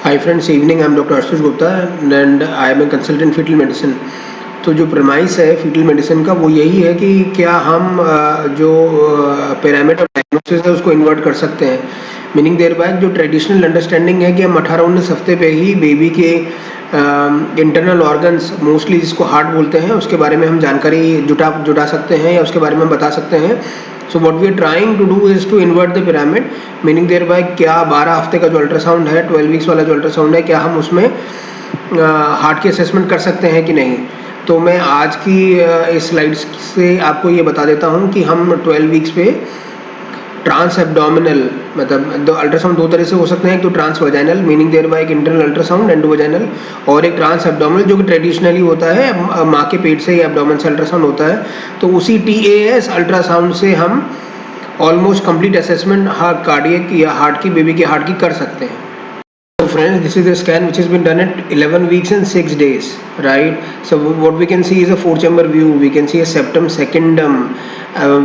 Hi friends, evening. I'm Dr. Ashutosh Gupta and I am a consultant fetal medicine. तो जो premise है fetal medicine का वो यही है कि क्या हम जो pyramid of diagnosis है उसको invert कर सकते हैं. मीनिंग देयर बाय जो ट्रेडिशनल अंडरस्टैंडिंग है कि हम 18-19 हफ्ते पे ही बेबी के इंटरनल ऑर्गन्स मोस्टली जिसको हार्ट बोलते हैं उसके बारे में हम जानकारी जुटा सकते हैं या उसके बारे में बता सकते हैं. So what we are trying to do is to invert the pyramid. Meaning thereby क्या 12 हफ्ते का जो अल्ट्रासाउंड है, 12 वीक्स वाला जो अल्ट्रासाउंड है, क्या हम उसमें हार्ट की असेसमेंट कर सकते हैं कि नहीं. तो मैं आज की इस स्लाइड्स से आपको ये बता देता हूँ कि हम 12 वीक्स पे ट्रांस एब्डोमिनल मतलब अल्ट्रासाउंड दो तरह से हो सकते हैं. एक तो transvaginal meaning thereby एक इंटरनल अल्ट्रासाउंड एंडोवजाइनल, और एक ट्रांस एब्डोमिनल जो कि ट्रेडिशनली होता है माँ के पेट से या एब्डोमेन से अल्ट्रासाउंड होता है. तो उसी TAS अल्ट्रासाउंड से हम ऑलमोस्ट कंप्लीट असेसमेंट कार्डियक या हार्ट की बेबी के हार्ट की कर सकते हैं. So friends, this is the scan which has been done at 11 weeks and 6 days, right? So what we can see is a 4-chamber view. We can see a septum secundum.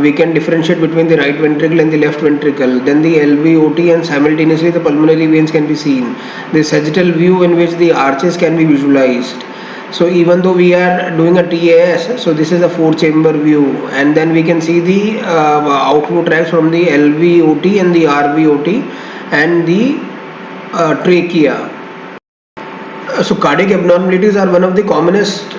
We can differentiate between the right ventricle and the left ventricle. Then the LVOT and simultaneously the pulmonary veins can be seen. The sagittal view in which the arches can be visualized. So even though we are doing a TAS, so this is a 4-chamber view, and then we can see the outflow tracts from the LVOT and the RVOT and the trachea. So cardiac abnormalities are one of the commonest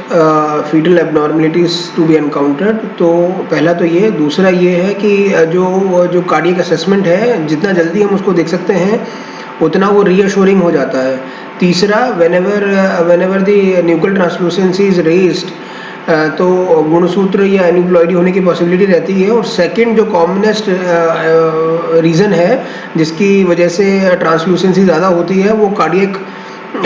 fetal abnormalities to be encountered. तो पहला तो ये, दूसरा ये है कि जो cardiac assessment है जितना जल्दी हम उसको देख सकते हैं उतना वो रीअश्योरिंग हो जाता है. तीसरा, whenever the nuchal translucency is raised, तो गुणसूत्र या एन्यूप्लॉइडी होने की पॉसिबिलिटी रहती है. और सेकंड जो कॉमनेस्ट रीज़न है जिसकी वजह से ट्रांसल्यूसेंसी ज़्यादा होती है वो कार्डियक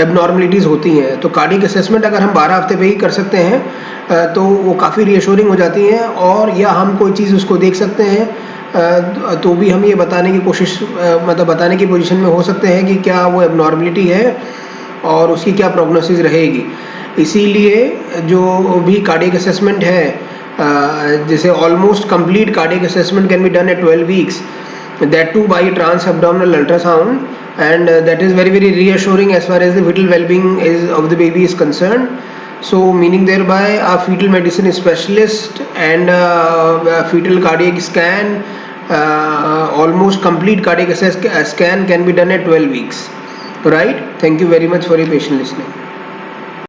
एबनॉर्मलिटीज़ होती हैं. तो कार्डियक असेसमेंट अगर हम 12 हफ्ते पे ही कर सकते हैं तो वो काफ़ी रीअश्योरिंग हो जाती हैं. और या हम कोई चीज़ उसको देख सकते हैं तो भी हम ये बताने की कोशिश मतलब बताने की पोजीशन में हो सकते हैं कि क्या वो एबनॉर्मलिटी है और उसकी क्या प्रोग्नोसिस रहेगी. इसीलिए जो भी कार्डियक असेसमेंट है जैसे almost complete cardiac assessment can be done at 12 weeks, that too by transabdominal ultrasound, and that is very reassuring as far as the fetal well-being of the baby is concerned. So meaning thereby a fetal medicine specialist and fetal cardiac scan, almost complete cardiac scan can be done at 12 weeks, right? Thank you very much for your patient listening.